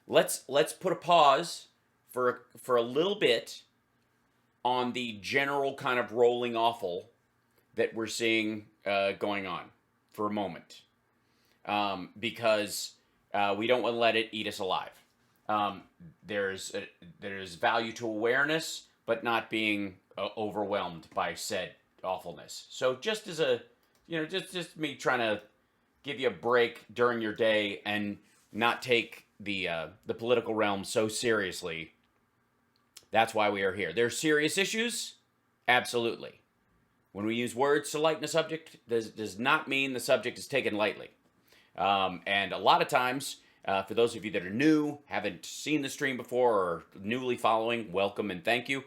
let's put a pause for a little bit on the general kind of rolling awful that we're seeing going on for a moment, because we don't want to let it eat us alive. Um, there's value to awareness, but not being overwhelmed by said awfulness. So just as a, just me trying to give you a break during your day and not take the political realm so seriously. That's why we are here. There's serious issues, absolutely. When we use words to lighten a subject, does not mean the subject is taken lightly. And a lot of times, for those of you that are new, haven't seen the stream before, or newly following, welcome and thank you.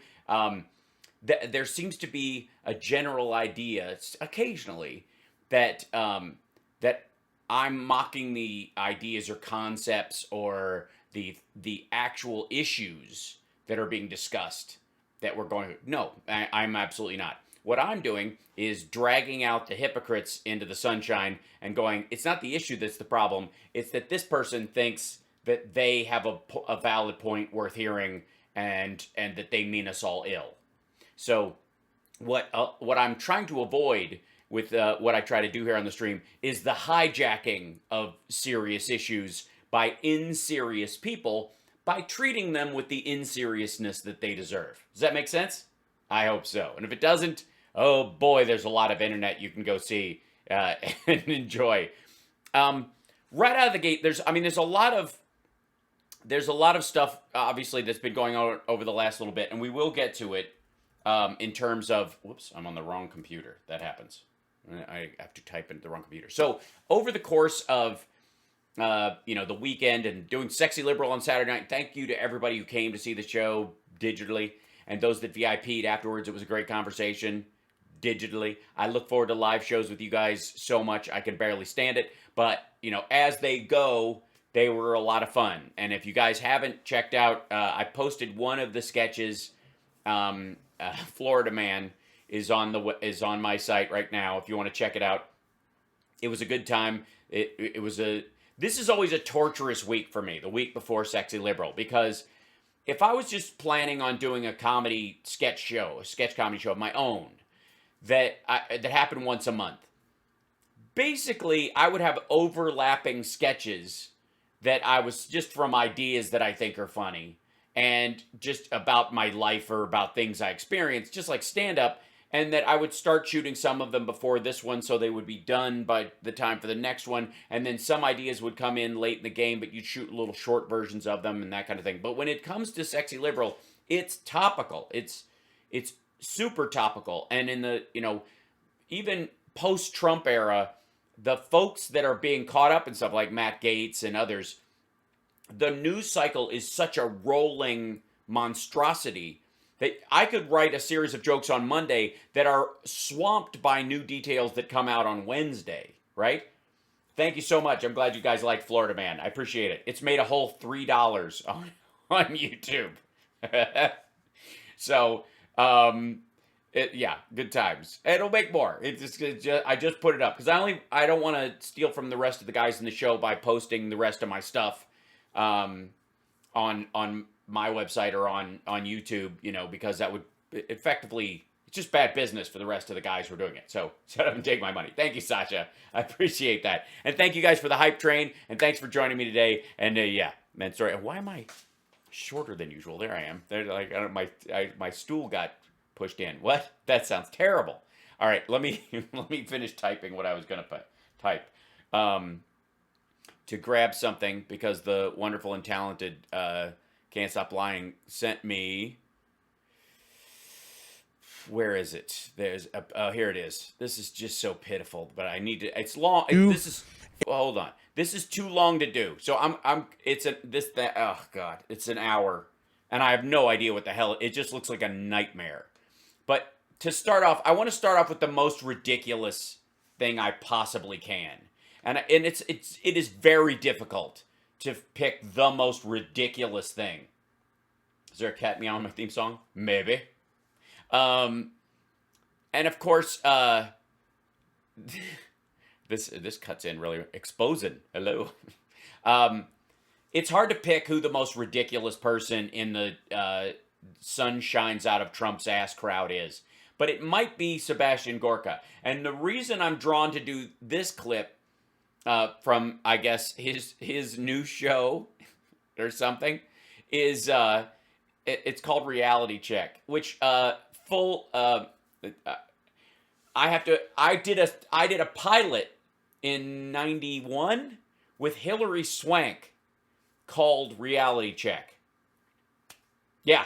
There seems to be a general idea occasionally that that I'm mocking the ideas or concepts or the actual issues that are being discussed that we're going to. No, I'm absolutely not. What I'm doing is dragging out the hypocrites into the sunshine and going, it's not the issue that's the problem. It's that this person thinks that they have a valid point worth hearing, and that they mean us all ill. So what I'm trying to avoid with what I try to do here on the stream is the hijacking of serious issues by inserious people by treating them with the inseriousness that they deserve. Does that make sense? I hope so. And if it doesn't, oh boy, there's a lot of internet you can go see and enjoy. Right out of the gate, there's a lot of stuff obviously that's been going on over the last little bit, and we will get to it in terms of. Whoops, I'm on the wrong computer. That happens. I have to type into the wrong computer. So over the course of the weekend and doing Sexy Liberal on Saturday night. Thank you to everybody who came to see the show digitally, and those that VIP'd afterwards. It was a great conversation digitally. I look forward to live shows with you guys so much. I can barely stand it, but as they go, they were a lot of fun. And if you guys haven't checked out, I posted one of the sketches. Florida Man is on my site right now. If you want to check it out, it was a good time. It was a. This is always a torturous week for me, the week before Sexy Liberal, because if I was just planning on doing a sketch comedy show of my own that happened once a month, basically I would have overlapping sketches that I was just from ideas that I think are funny and just about my life or about things I experienced, just like stand-up. And that I would start shooting some of them before this one, so they would be done by the time for the next one. And then some ideas would come in late in the game, but you'd shoot little short versions of them and that kind of thing. But when it comes to Sexy Liberal, it's topical. It's super topical. And in the even post-Trump era, the folks that are being caught up in stuff like Matt Gaetz and others, the news cycle is such a rolling monstrosity that I could write a series of jokes on Monday that are swamped by new details that come out on Wednesday, right? Thank you so much. I'm glad you guys like Florida Man. I appreciate it. It's made a whole $3 on YouTube. So, yeah, good times. It'll make more. I just put it up because I don't want to steal from the rest of the guys in the show by posting the rest of my stuff on my website or on YouTube, because that would effectively, it's just bad business for the rest of the guys who are doing it. So shut up and take my money. Thank you, Sasha. I appreciate that. And thank you guys for the hype train. And thanks for joining me today. And yeah, man, sorry. Why am I shorter than usual? There I am. There, like, my stool got pushed in. What? That sounds terrible. All right, let me finish typing what I was going to type. To grab something, because the wonderful and talented Can't Stop Lying sent me. Where is it? Here it is. This is just so pitiful, but I need to. It's long. Hold on. This is too long to do. So oh God, it's an hour, and I have no idea what the hell. It just looks like a nightmare. But to start off, I want to start off with the most ridiculous thing I possibly can, and it is very difficult to pick the most ridiculous thing. Is there a cat meow on my theme song? Maybe. And of course, this cuts in really exposing. Hello. it's hard to pick who the most ridiculous person in the sun shines out of Trump's ass crowd is. But it might be Sebastin Gorka. And the reason I'm drawn to do this clip from, I guess, his new show or something is it's called Reality Check, which I did a pilot in 91 with Hillary Swank called Reality Check. Yeah.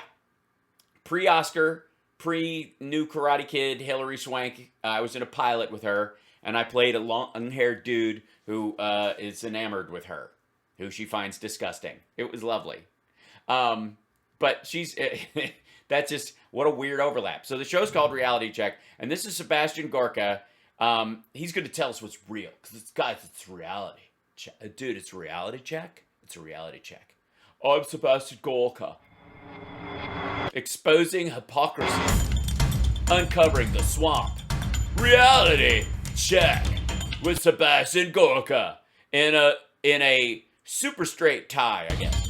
Pre-Oscar, pre-new Karate Kid, Hillary Swank. I was in a pilot with her, and I played a long-haired dude who is enamored with her, who she finds disgusting. It was lovely. But she's... that's just... What a weird overlap. So the show's called Reality Check, and this is Sebastin Gorka. He's going to tell us what's real, because guys, it's reality. Dude, it's Reality Check. It's a reality check. I'm Sebastin Gorka. Exposing hypocrisy. Uncovering the swamp. Reality Check with Sebastin Gorka. In a super straight tie, I guess.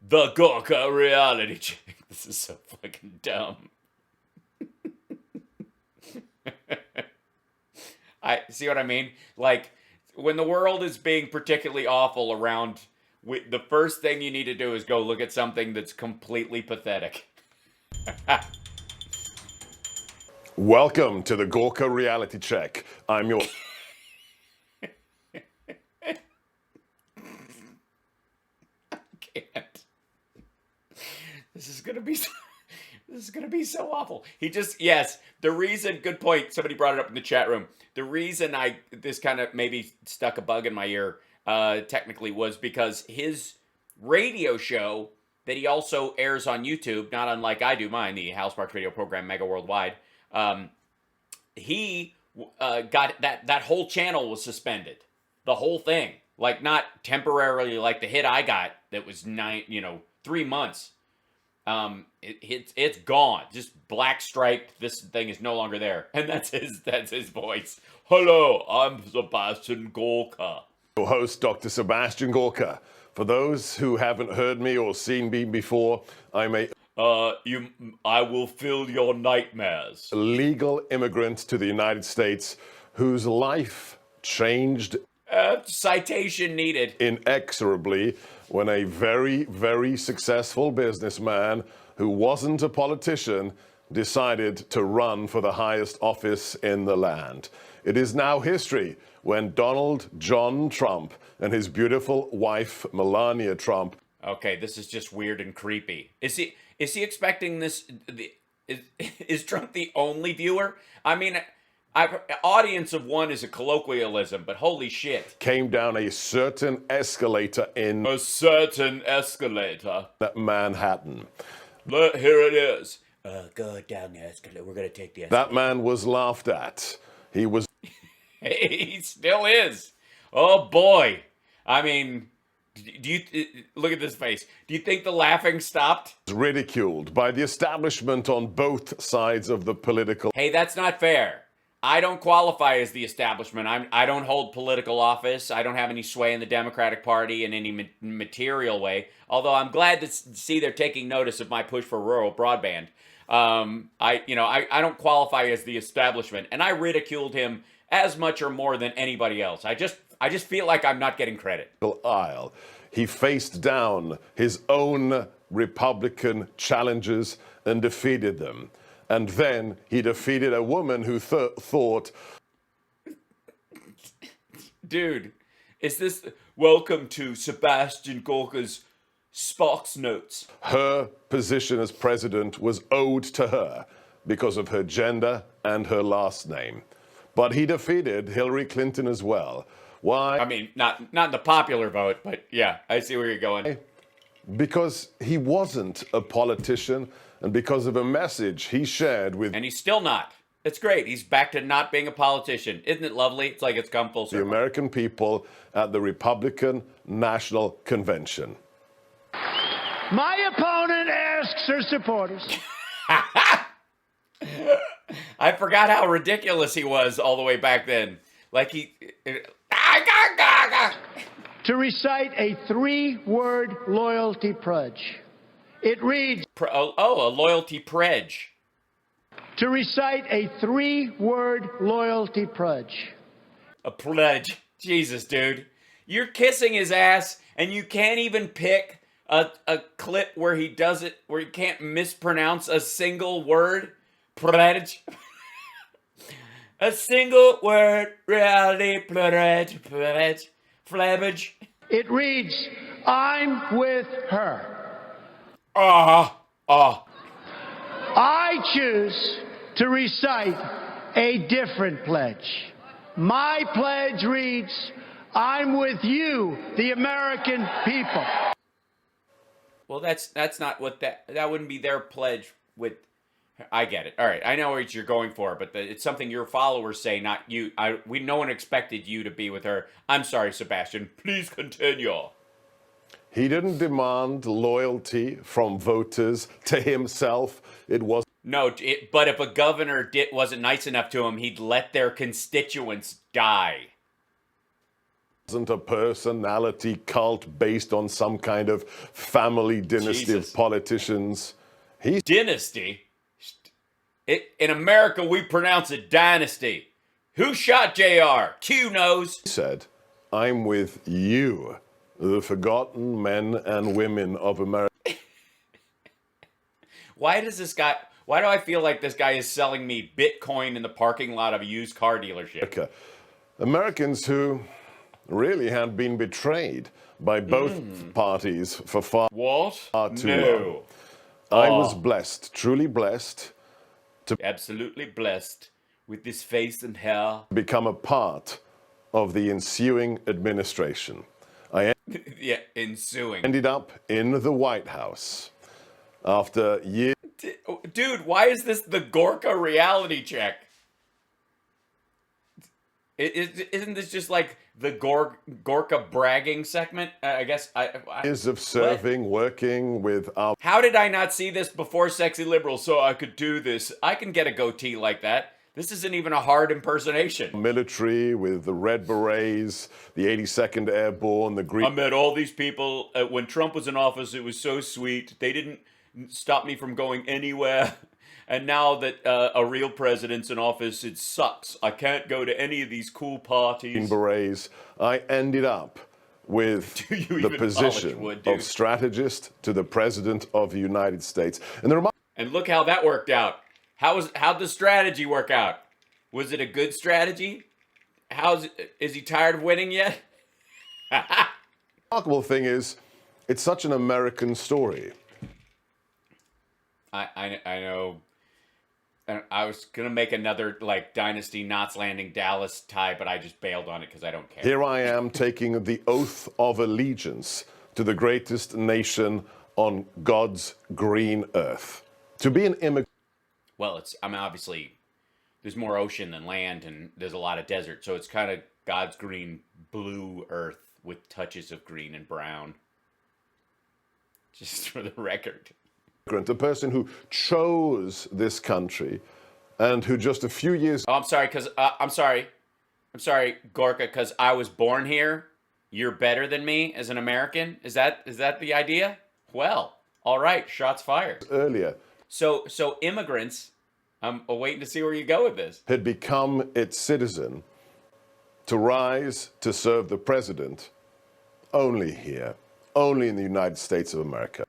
The Gorka Reality Check. This is so fucking dumb. I see what I mean? Like, when the world is being particularly awful around, the first thing you need to do is go look at something that's completely pathetic. Welcome to the Gorka Reality Check. I'm your... I can't. This is gonna be so awful. The reason, good point, somebody brought it up in the chat room. The reason this kind of maybe stuck a bug in my ear, technically, was because his radio show that he also airs on YouTube, not unlike I do mine, the Hal Sparks radio program, Mega Worldwide, he got that whole channel was suspended. The whole thing. Like, not temporarily like the hit I got that was 3 months. It's gone. Just black striped. This thing is no longer there. And that's his voice. Hello, I'm Sebastin Gorka. Your host, Dr. Sebastin Gorka. For those who haven't heard me or seen me before, I'm a... I will fill your nightmares. Legal immigrant to the United States whose life changed... citation needed. Inexorably when a very, very successful businessman who wasn't a politician decided to run for the highest office in the land. It is now history when Donald John Trump and his beautiful wife, Melania Trump... Okay, this is just weird and creepy. Is he expecting this? Is Trump the only viewer? I mean... audience of one is a colloquialism, but holy shit. Came down a certain escalator in... A certain escalator. Manhattan. Look, here it is. Go down the escalator. We're going to take the escalator. That man was laughed at. He was... He still is. Oh, boy. I mean, do you... Look at this face. Do you think the laughing stopped? Ridiculed by the establishment on both sides of the political... Hey, that's not fair. I don't qualify as the establishment. I don't hold political office. I don't have any sway in the Democratic Party in any material way. Although I'm glad to see they're taking notice of my push for rural broadband. I don't qualify as the establishment, and I ridiculed him as much or more than anybody else. I just feel like I'm not getting credit. Aisle. He faced down his own Republican challengers and defeated them. And then he defeated a woman who thought... Dude, is this... Welcome to Sebastin Gorka's Sparks Notes. Her position as president was owed to her because of her gender and her last name. But he defeated Hillary Clinton as well. Why? I mean, not in the popular vote, but yeah, I see where you're going. Because he wasn't a politician... and because of a message he shared with... And he's still not. It's great. He's back to not being a politician. Isn't it lovely? It's like it's come full circle. The American people at the Republican National Convention. My opponent asks her supporters... I forgot how ridiculous he was all the way back then. Like he... to recite a 3-word loyalty pledge. It reads, a loyalty pledge. to recite a 3-word loyalty pledge. A pledge. Jesus, dude. You're kissing his ass, and you can't even pick a clip where he does it, where he can't mispronounce a single word. Pledge. A single word, reality, pledge, flabbage. It reads, I'm with her. I choose to recite a different pledge. My pledge reads, I'm with you, the American people. Well, that's not what that wouldn't be their pledge with. I get it. All right, I know what you're going for, but it's something your followers say, not you. No one expected you to be with her. I'm sorry, Sebastian. Please continue. He didn't demand loyalty from voters to himself. It was No, but if a governor wasn't nice enough to him, he'd let their constituents die. wasn't a personality cult based on some kind of family dynasty Jesus. of politicians. He Dynasty? In America, we pronounce it dynasty. Who shot JR? Q knows. said, I'm with you, the forgotten men and women of America. Why do I feel like this guy is selling me Bitcoin in the parking lot of a used car dealership? Americans who really had been betrayed by both parties for far too long. I was blessed, truly blessed, Absolutely blessed with this face and hair. to become a part of the ensuing administration. I Yeah, ensuing. ended up in the White House after years Dude, why is this the Gorka reality check? Isn't this just like the Gorka bragging segment? I guess of serving, working with our How did I not see this before Sexy Liberal so I could do this? I can get a goatee like that. This isn't even a hard impersonation. military, with the Red Berets, the 82nd Airborne, the I Green met all these people. When Trump was in office, it was so sweet. They didn't stop me from going anywhere. And now that a real president's in office, it sucks. I can't go to any of these cool parties. Berets. I ended up with Do you the even position polish wood, dude? of strategist to the President of the United States. And the And look how that worked out. How'd the strategy work out? Was it a good strategy? Is he tired of winning yet? remarkable thing is, it's such an American story. I know. I was gonna make another like Dynasty Knots Landing Dallas tie, but I just bailed on it because I don't care. Here I am taking the oath of allegiance to the greatest nation on God's green earth. To be an immigrant. Well, obviously there's more ocean than land, and there's a lot of desert, so it's kind of God's green blue earth with touches of green and brown. Just for the record. A person who chose this country and who just a few years Oh, I'm sorry, Gorka, because I was born here. You're better than me as an American. Is that the idea? Well, all right, shots fired. earlier So immigrants, I'm waiting to see where you go with this. had become its citizen to rise to serve the president only here, only in the United States of America.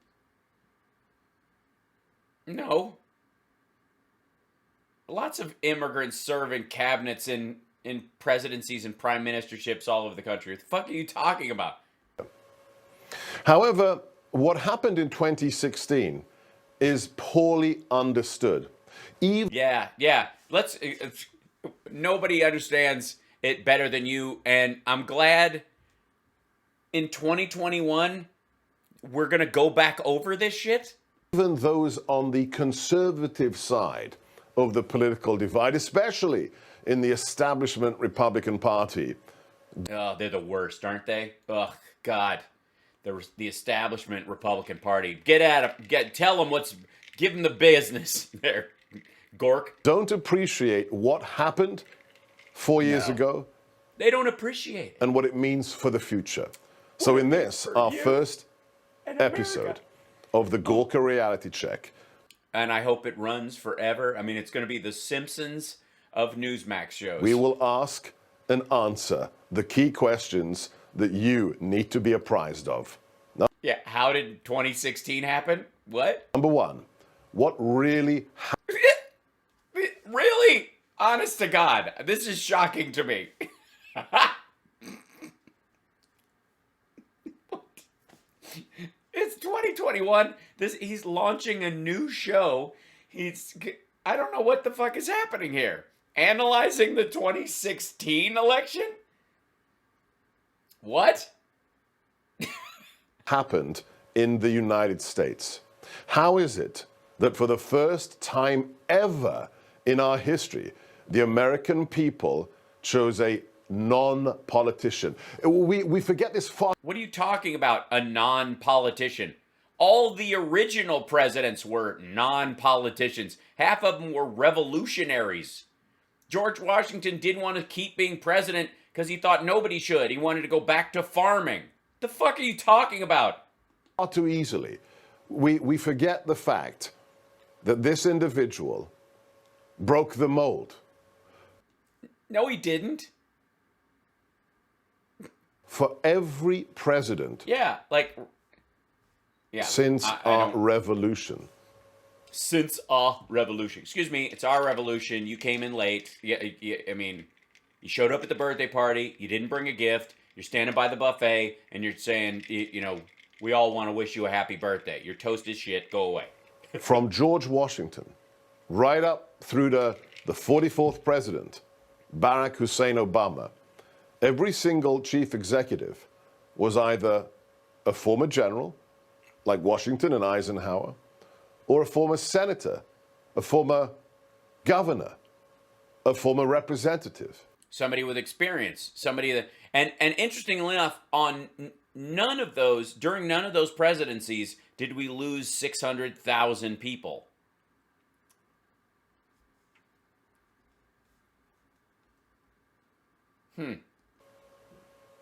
No. Lots of immigrants serve in cabinets in presidencies and prime ministerships all over the country. What the fuck are you talking about? However, what happened in 2016 is poorly understood. Even Yeah. Nobody understands it better than you, and I'm glad in 2021 we're gonna go back over this shit. those on the conservative side of the political divide, especially in the establishment Republican Party. Oh, they're the worst, aren't they? Ugh, God. The establishment Republican Party. Get at them. Tell them give them the business there, Gork. Don't appreciate what happened 4 years ago They don't appreciate it. and what it means for the future. So in this, our you first and episode America. of the Gorka Reality Check, And I hope it runs forever. I mean, it's going to be the Simpsons of Newsmax shows. we will ask and answer the key questions that you need to be apprised of. Yeah, how did 2016 happen? What? Number one, what really Really? Honest to God, this is shocking to me. It's 2021. He's launching a new show. I don't know what the fuck is happening here. Analyzing the 2016 election? What? happened in the United States? How is it that for the first time ever in our history, the American people chose a non-politician? We forget this far. What are you talking about? A non-politician? All the original presidents were non-politicians. Half of them were revolutionaries. George Washington didn't want to keep being president because he thought nobody should. He wanted to go back to farming. The fuck are you talking about? Far too easily. We forget the fact that this individual broke the mold. No, he didn't. For every president Yeah. since I our don't- revolution. Since our revolution. Excuse me, it's our revolution. You came in late. Yeah, I mean, you showed up at the birthday party. You didn't bring a gift. You're standing by the buffet, and you're saying, we all want to wish you a happy birthday. You're toast as shit. Go away. From George Washington right up through to the 44th president, Barack Hussein Obama, every single chief executive was either a former general, like Washington and Eisenhower, or a former senator, a former governor, a former representative. Somebody with experience. Somebody that... And interestingly enough, during none of those presidencies did we lose 600,000 people.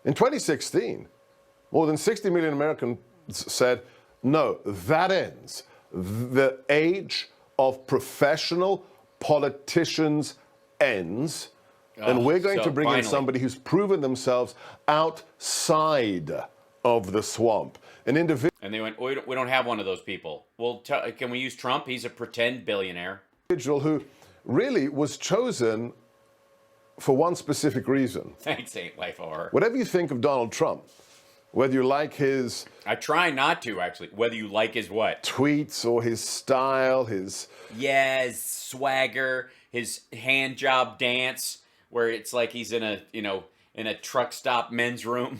In 2016, more than 60 million Americans said, no, that ends. The age of professional politicians ends, and we're going to bring in somebody who's proven themselves outside of the swamp. An individual And they went, we don't have one of those people. Well, can we use Trump? He's a pretend billionaire. who really was chosen for one specific reason. Thanks, Ain't Life Horror. Whatever you think of Donald Trump, whether you like his I try not to, actually. Whether you like his what? tweets or his style, his Yes, swagger, his hand job dance, where it's like he's in a truck stop men's room,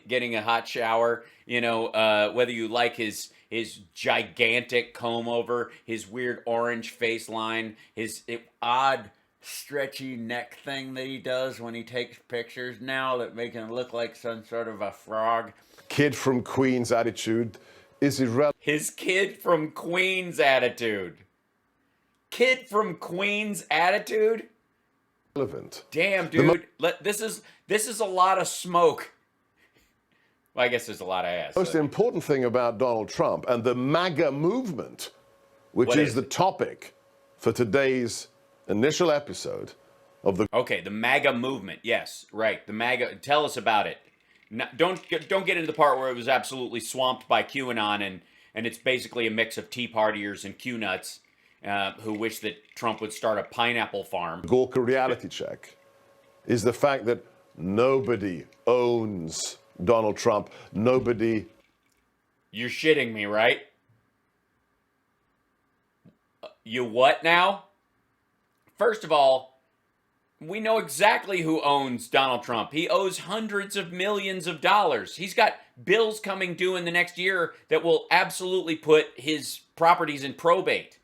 getting a hot shower. Whether you like his gigantic comb over, his weird orange face line, his odd stretchy neck thing that he does when he takes pictures now that make him look like some sort of a frog. kid from Queens attitude is irrelevant. His kid from Queens attitude. Kid from Queens attitude? Damn, dude. This is a lot of smoke. Well, I guess there's a lot of ass. The most important thing about Donald Trump and the MAGA movement, which What is is the it? topic for today's initial episode of the Okay, the MAGA movement. Yes, right. The MAGA. Tell us about it. No, don't get into the part where it was absolutely swamped by QAnon and it's basically a mix of Tea Partiers and Q nuts who wish that Trump would start a pineapple farm. Gorka reality check is the fact that nobody owns Donald Trump. Nobody. You're shitting me, right? You what now? First of all, we know exactly who owns Donald Trump. He owes hundreds of millions of dollars. He's got bills coming due in the next year that will absolutely put his properties in probate.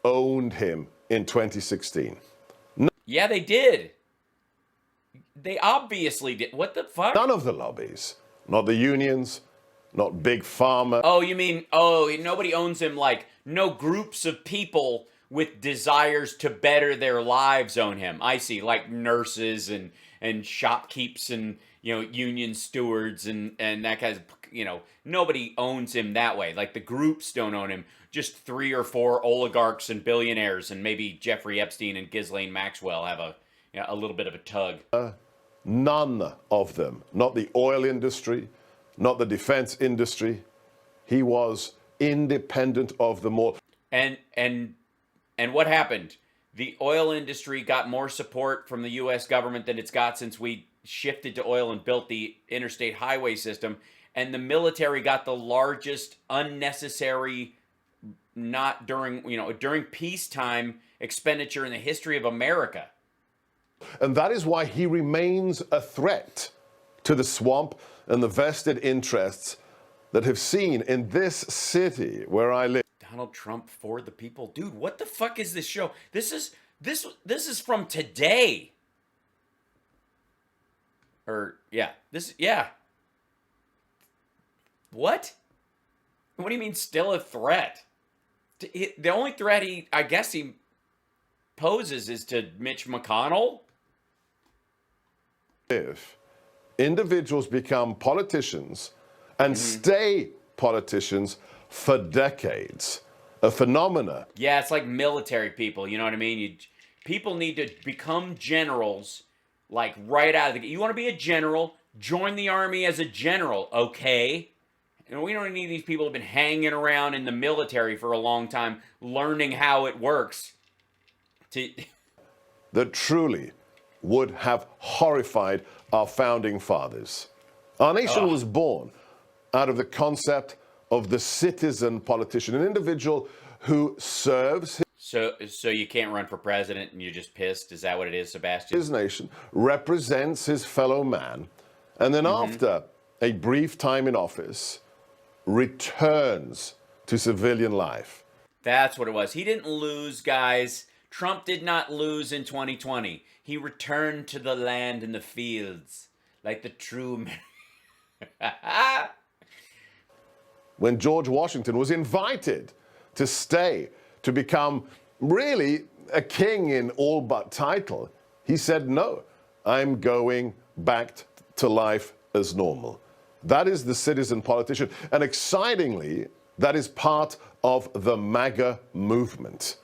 Owned him in 2016. Yeah, they did. They obviously did. What the fuck? None of the lobbies, not the unions, not Big Pharma. Oh, you mean, nobody owns him, like, no groups of people with desires to better their lives own him. I see, like nurses and shopkeepers and, union stewards and that kind of, nobody owns him that way. Like the groups don't own him. Just 3 or 4 oligarchs and billionaires, and maybe Jeffrey Epstein and Ghislaine Maxwell have a little bit of a tug. None of them, not the oil industry, not the defense industry. He was independent of them all. And what happened? The oil industry got more support from the U.S. government than it's got since we shifted to oil and built the interstate highway system. And the military got the largest unnecessary, not during peacetime expenditure in the history of America. And that is why he remains a threat to the swamp and the vested interests that have seen in this city where I live. Donald Trump for the people. Dude, what the fuck is this show? This is from today. What? What do you mean still a threat? The only threat he poses is to Mitch McConnell. If individuals become politicians and stay politicians for decades, a phenomena. Yeah, it's like military people, you know what I mean? People need to become generals, like right out of the... You want to be a general, join the army as a general, okay? And we don't need these people who've been hanging around in the military for a long time, learning how it works. That truly would have horrified our founding fathers. Our nation was born out of the concept of the citizen politician, an individual who serves So you can't run for president and you're just pissed? Is that what it is, Sebastin? his nation, represents his fellow man, and then after a brief time in office, returns to civilian life. That's what it was. He didn't lose, guys. Trump did not lose in 2020. He returned to the land and the fields like the true American. When George Washington was invited to stay, to become really a king in all but title, he said, no, I'm going back to life as normal. That is the citizen politician. And excitingly, that is part of the MAGA movement.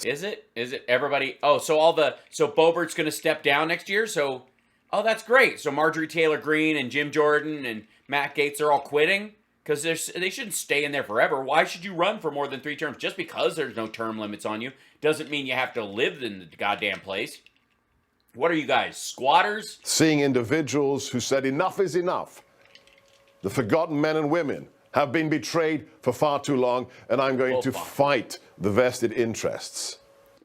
Is it? Is it everybody? Oh, so Boebert's going to step down next year? So, oh, that's great. So Marjorie Taylor Greene and Jim Jordan and Matt Gaetz are all quitting? Because they shouldn't stay in there forever. Why should you run for more than 3 terms? Just because there's no term limits on you doesn't mean you have to live in the goddamn place. What are you guys, squatters? Seeing individuals who said enough is enough. The forgotten men and women have been betrayed for far too long, and I'm going to fight the vested interests.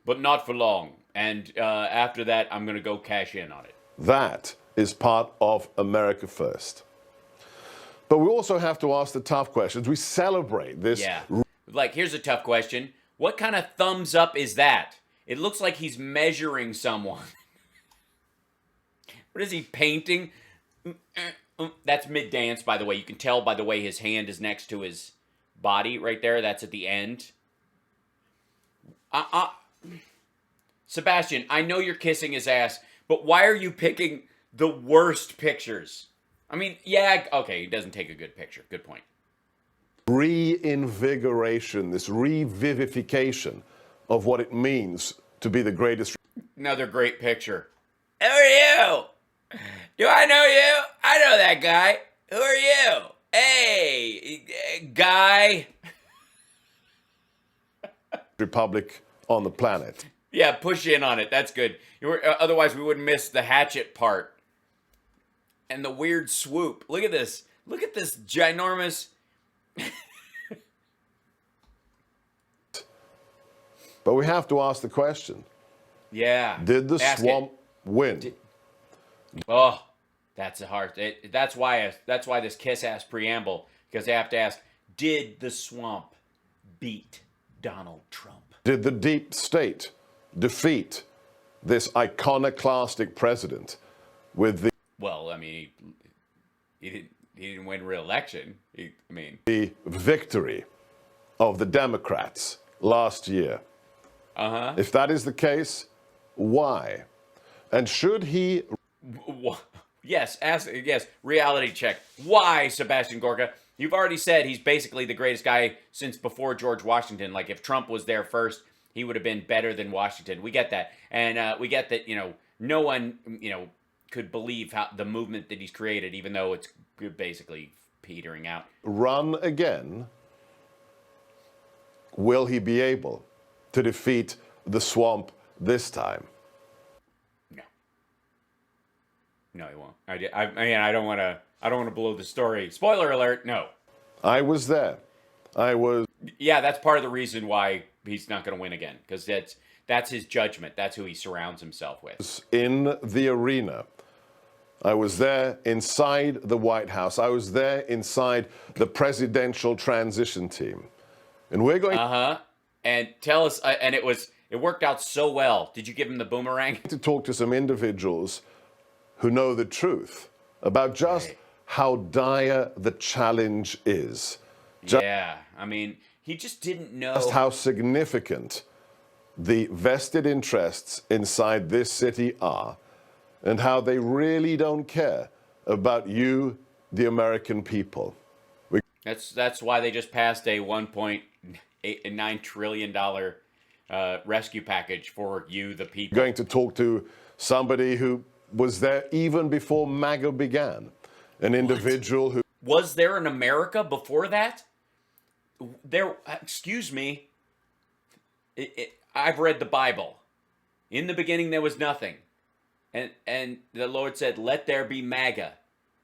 But not for long. And after that, I'm going to go cash in on it. That is part of America First. But we also have to ask the tough questions. We celebrate this. Yeah. Like, here's a tough question. What kind of thumbs up is that? It looks like he's measuring someone. What is he painting? That's mid-dance, by the way. You can tell by the way his hand is next to his body right there. That's at the end. Sebastin, I know you're kissing his ass, but why are you picking the worst pictures? I mean, yeah, okay, he doesn't take a good picture. Good point. Reinvigoration, this revivification of what it means to be the greatest. Another great picture. Who are you? Do I know you? I know that guy. Who are you? Hey, guy. Republic on the planet. Yeah, push in on it. That's good. Otherwise, we wouldn't miss the hatchet part. And the weird swoop. Look at this. Look at this ginormous... But we have to ask the question. Yeah. Did the swamp win? Oh, that's a hard... That's why this kiss-ass preamble, because they have to ask, did the swamp beat Donald Trump? Did the deep state defeat this iconoclastic president with the... Well, I mean, he didn't win re-election. The victory of the Democrats last year. If that is the case, why? And should he... Yes, reality check. Why, Sebastin Gorka? You've already said he's basically the greatest guy since before George Washington. Like, if Trump was there first, he would have been better than Washington. We get that. And we get that, no one, could believe how the movement that he's created, even though it's basically petering out. Run again, will he be able to defeat the swamp this time? No. No, he won't. I don't want to blow the story. Spoiler alert, no. I was there. Yeah, that's part of the reason why he's not going to win again, because that's his judgment. That's who he surrounds himself with. In the arena. I was there inside the White House. I was there inside the presidential transition team. And we're going And tell us, and it worked out so well. Did you give him the boomerang? to talk to some individuals who know the truth about just how dire the challenge is. Yeah, I mean, he just didn't know. Just how significant the vested interests inside this city are, and how they really don't care about you, the American people. That's why they just passed a $1.9 trillion rescue package for you, the people. Going to talk to somebody who was there even before MAGA began, an individual who... Was there an America before that? Excuse me, I've read the Bible. In the beginning there was nothing. And the Lord said, let there be MAGA.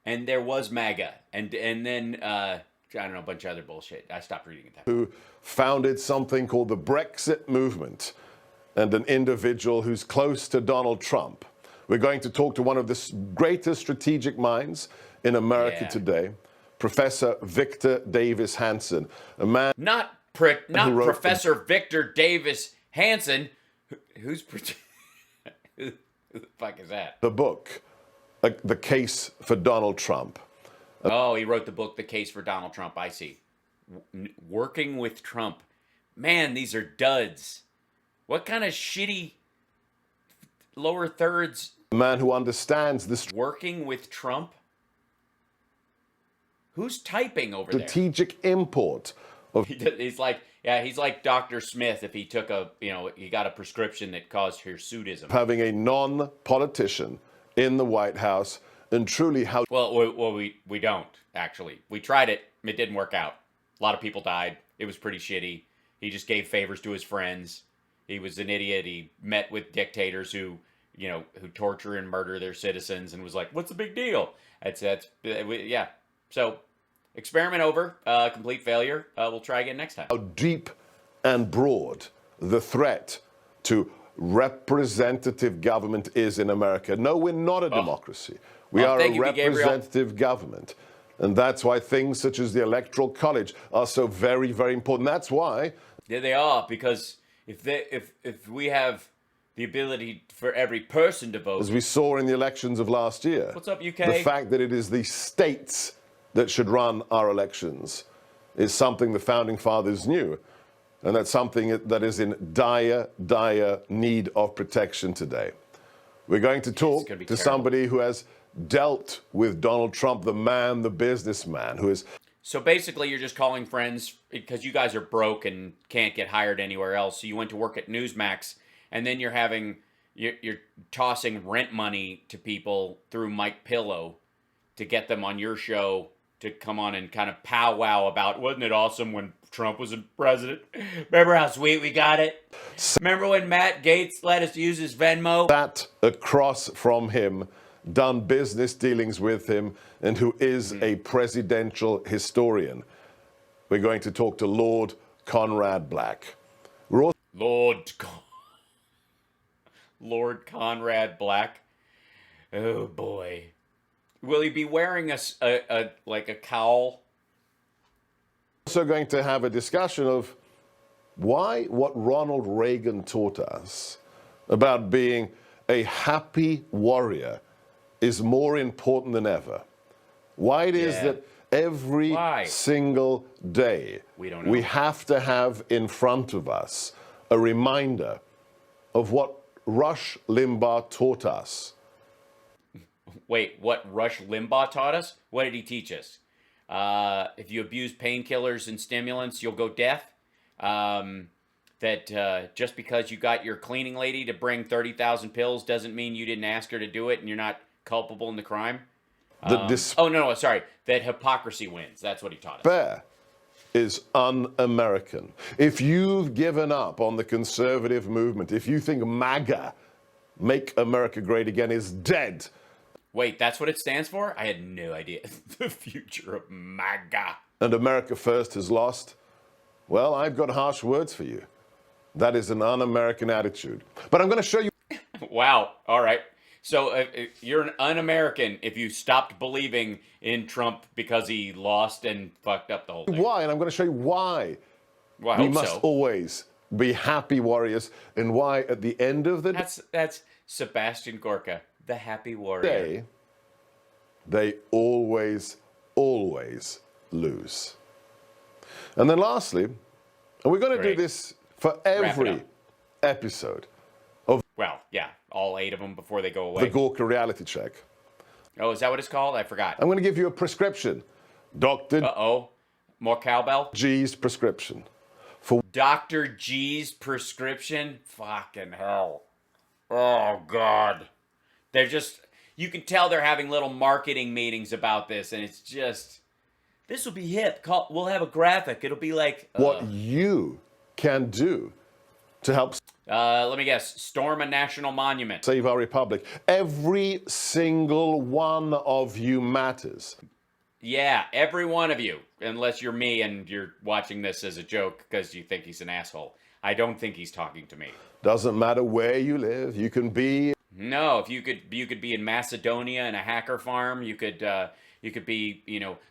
And there was MAGA. And then, I don't know, a bunch of other bullshit. I stopped reading it. Who founded something called the Brexit movement, and an individual who's close to Donald Trump. We're going to talk to one of the greatest strategic minds in America today, Professor Victor Davis Hanson, a man... Not Professor Victor Davis Hanson. Who's... Who the fuck is that? The book, The Case for Donald Trump. Oh, he wrote the book, The Case for Donald Trump. I see. Working with Trump. Man, these are duds. What kind of shitty lower thirds? A man who understands this... Working with Trump? Who's typing over there? Strategic import of... He's like Dr. Smith if he took he got a prescription that caused hirsutism. Having a non-politician in the White House, and truly how... Well, we don't, actually. We tried it. It didn't work out. A lot of people died. It was pretty shitty. He just gave favors to his friends. He was an idiot. He met with dictators who torture and murder their citizens and was like, what's the big deal? Yeah. So, experiment over. Complete failure. We'll try again next time. How deep and broad the threat to representative government is in America. No, we're not a democracy. We are a representative government. And that's why things such as the Electoral College are so very, very important. That's why... Yeah, they are, because if we have the ability for every person to vote... As we saw in the elections of last year... What's up, UK? The fact that it is the states that should run our elections is something the Founding Fathers knew. And that's something that is in dire, dire need of protection today. We're going to talk to somebody who has dealt with Donald Trump, the man, the businessman, who is... So basically you're just calling friends because you guys are broke and can't get hired anywhere else. So you went to work at Newsmax, and then you're tossing rent money to people through Mike Pillow to get them on your show to come on and kind of powwow about, wasn't it awesome when Trump was president? Remember how sweet we got it? Remember when Matt Gaetz let us use his Venmo? Sat across from him, done business dealings with him, and who is a presidential historian. We're going to talk to Lord Conrad Black. Lord Conrad Black. Oh boy. Will he be wearing a cowl? Also going to have a discussion of why what Ronald Reagan taught us about being a happy warrior is more important than ever. Why it is that every single day we have to have in front of us a reminder of what Rush Limbaugh taught us. Wait, what Rush Limbaugh taught us? What did he teach us? If you abuse painkillers and stimulants, you'll go deaf. That just because you got your cleaning lady to bring 30,000 pills doesn't mean you didn't ask her to do it and you're not culpable in the crime. No, sorry. That hypocrisy wins. That's what he taught us. Despair is un-American. If you've given up on the conservative movement, if you think MAGA, Make America Great Again, is dead. Wait, that's what it stands for? I had no idea. The future of MAGA. And America First has lost, well, I've got harsh words for you. That is an un-American attitude. But I'm going to show you. Wow. All right. So you're an un-American if you stopped believing in Trump because he lost and fucked up the whole thing. Why, and I'm going to show you why. Well, I we hope must so. always be happy warriors, and why at the end of the That's Sebastin Gorka, the happy warrior. day, they always lose. And then lastly, and we're going to do this for every episode of Well, yeah, all 8 of them before they go away. the Gorka reality check. Oh, is that what it's called? I forgot. I'm going to give you a prescription. Dr. Uh-oh. More cowbell? G's prescription. Dr. G's prescription? Fucking hell. Oh, God. They're just... You can tell they're having little marketing meetings about this, and it's just... This will be hip. We'll have a graphic. It'll be like... What you can do to help let me guess. Storm a national monument. save our republic. Every single one of you matters. Yeah, every one of you. Unless you're me and you're watching this as a joke because you think he's an asshole. I don't think he's talking to me. Doesn't matter where you live. You can be... No, if you could be in Macedonia in a hacker farm. You could be,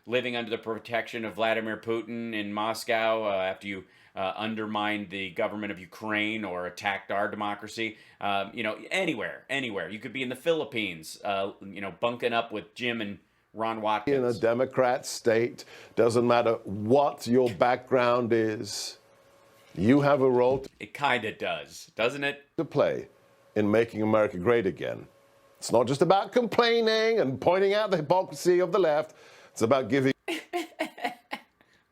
living under the protection of Vladimir Putin in Moscow after you undermined the government of Ukraine or attacked our democracy. Anywhere. You could be in the Philippines, bunking up with Jim and Ron Watkins. In a Democrat state, doesn't matter what your background is, you have a role It kind of does, doesn't it? to play in making America great again. It's not just about complaining and pointing out the hypocrisy of the left. It's about giving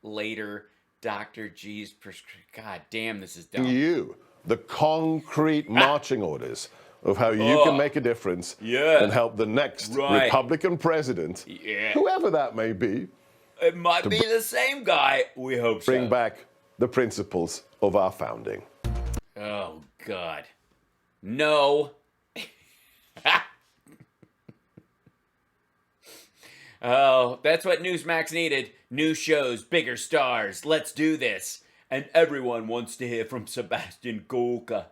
Later, Dr. G's prescription. God damn, this is dumb. you the concrete marching orders of how you can make a difference and help the next Republican president, whoever that may be, It might be the same guy. We hope so. bring back the principles of our founding. Oh, God. No. Oh, that's what Newsmax needed. New shows, bigger stars. Let's do this. And everyone wants to hear from Sebastin Gorka.